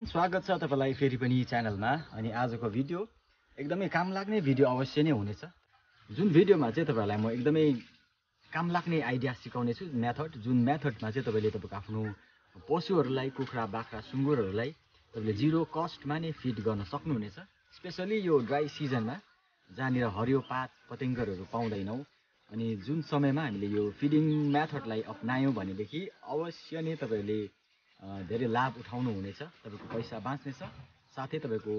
स्वागत छ तपाईलाई फेरि पनि च्यानलमा। अनि आजको भिडियो एकदमै काम लाग्ने भिडियो अवश्य नै हुनेछ। जुन भिडियोमा चाहिँ तपाईहरुलाई म एकदमै काम लाग्ने आइडिया सिकाउने छु, मेथड, जुन मेथडमा चाहिँ तपाईले तपाईको आफ्नो पशुहरुलाई, कुखुरा, बाख्रा, सुँगुरहरुलाई तपाईले जिरो कस्टमा नै फिड गर्न सक्नुहुनेछ। स्पेशली यो ड्राई सिजनमा जहाँनिर हरियो पात पतंगरहरु पाउँदैनौ अनि जुन समयमा हामीले यो फिडिङ मेथडलाई अपनायौं भनेदेखि अवश्य नै तपाईले धेरै लाभ उठाउनु हुनेछ। तपाईको पैसा बाँच्नेछ, साथै तपाईको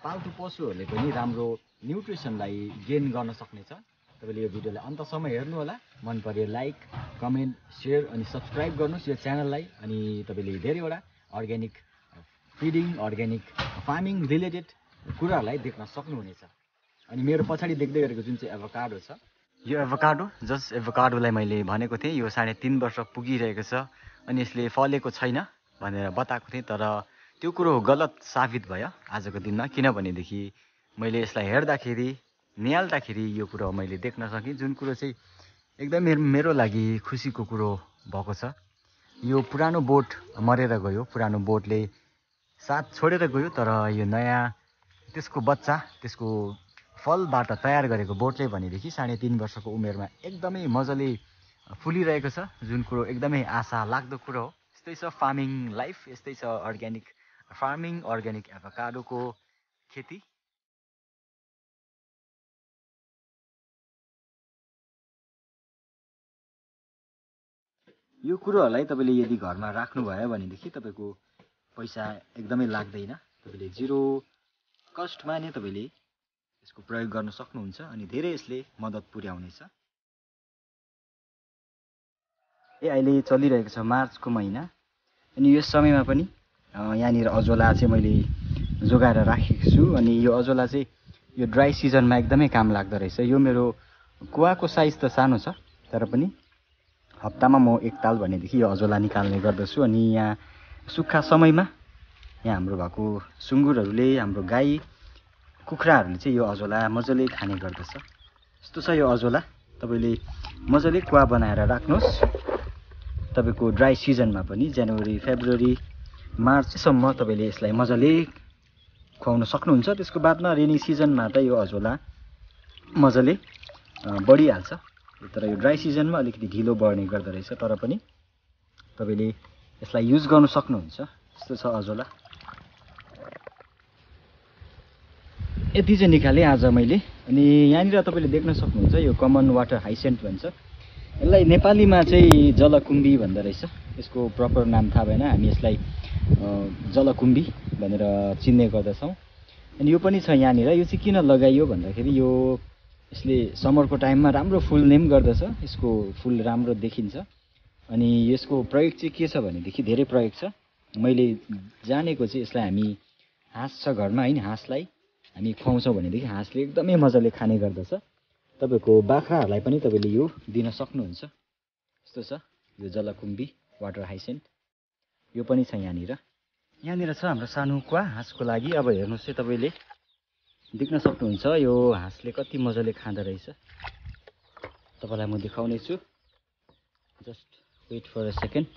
पाल्तु पशुहरुले पनि राम्रो न्युट्रिसनलाई गेन गर्न सक्नेछ। तपाईले यो भिडियोलाई अन्तसम्म हेर्नु होला। मन पर्यो लाइक, कमेन्ट, शेयर अनि सब्स्क्राइब गर्नुस् यो च्यानललाई। अनि तपाईले धेरैवटा organic feeding, organic farming related कुराहरुलाई देख्न सक्नुहुनेछ। अनि मेरो पछाडी देख्दै गरेको जुन चाहिँ एभोकाडो छ, यो एभोकाडो एभोकाडोलाई मैले भनेको थिएँ यो 3.5 वर्ष पुगिरहेको छ अनि यसले फलेको छैन भनेर बताएको थिएँ, तर त्यो कुरो गलत साबित भयो आजको दिनमा। किनभनेदेखि मैले यसलाई हेर्दाखेरि, निहाल्दाखेरि यो कुरो मैले देख्न सकेँ, जुन कुरो चाहिँ एकदमै मेरो लागि खुसीको कुरो भएको छ। यो पुरानो बोट मरेर गयो, पुरानो बोटले साथ छोडेर गयो, तर यो नयाँ त्यसको बच्चा, त्यसको फलबाट तयार गरेको बोटले भनेदेखि 3.5 वर्षको उमेरमा एकदमै मजाले फुलिरहेको छ, जुन कुरो एकदमै आशा लाग्दो कुरो हो। यस्तै छ फार्मिङ लाइफ, यस्तै छ अर्ग्यानिक फार्मिङ, अर्ग्यानिक एभोकाडोको खेती। यो कुरोहरुलाई तपाईले यदि घरमा राख्नुभयो भनेदेखि तपाईको पैसा एकदमै लाग्दैन। तपाईले जिरो कस्टमा नै तपाईले यसको प्रयोग गर्न सक्नुहुन्छ अनि धेरै यसले मद्दत पुर्याउनेछ। अहिले चलिरहेको छ मार्चको महिना अनि यस समयमा पनि यहाँनिर अजोला चाहिँ मैले जोगाएर राखेको छु। अनि यो अजोला चाहिँ यो ड्राई सिजनमा एकदमै काम लाग्दो रहेछ। यो मेरो कुवाको साइज त सानो छ, तर पनि हप्तामा म एक ताल भनेदेखि यो अजोला निकाल्ने गर्दछु। अनि यहाँ सुक्खा समयमा यहाँ हाम्रो भएको सुँगुरहरूले, हाम्रो गाई कुखुराहरूले चाहिँ यो अजोला मजाले खाने गर्दछ। यस्तो छ यो अजोला। तपाईले मजाले कुवा बनाएर राख्नुहोस्। तपाईको ड्राई सिजनमा पनि जनवरी, फेब्रुअरी, मार्चसम्म तपाईले यसलाई मजाले खुवाउन सक्नुहुन्छ। त्यसको बादमा रेनी सिजनमा त यो अजोला मजाले बढिहाल्छ, तर यो ड्राई सिजनमा अलिकति ढिलो बढ्ने गर्दो रहेछ, तर पनि तपाईले यसलाई युज गर्न सक्नुहुन्छ। यस्तो छ अजोला। यति चाहिँ निकाले आज मैले। अनि यहाँनिर तपाईले देख्न सक्नुहुन्छ यो कमन वाटर हाइसेन्ट भन्छ। यसलाई नेपालीमा चाहिँ जलकुम्भी भन्दो रहेछ। यसको प्रपर नाम थाहा भएन, हामी यसलाई जलकुम्भी भनेर चिन्ने गर्दछौँ। अनि यो पनि छ यहाँनिर। यो चाहिँ किन लगाइयो भन्दाखेरि यो यसले समरको टाइममा राम्रो फुल्ने पनि गर्दछ, यसको फुल राम्रो देखिन्छ। अनि यसको प्रयोग चाहिँ के छ भनेदेखि धेरै प्रयोग छ। मैले जानेको चाहिँ यसलाई हामी हाँस छ घरमा हैन, हाँसलाई हामी खुवाउँछौँ भनेदेखि हाँसले एकदमै मजाले खाने गर्दछ। तपाईको बाख्राहरूलाई पनि तपाईले यो दिन सक्नुहुन्छ। यस्तो छ यो जलकुम्भी वाटर हाइसेन्ट। यो पनि छ यहाँनिर। यहाँनिर छ हाम्रो सानो कुवा हाँसको लागि। अब हेर्नुहोस् है, तपाईले देख्न सक्नुहुन्छ यो हाँसले कति मजाले खाँदो रहेछ। तपाईलाई म देखाउने छु। Just wait for a second.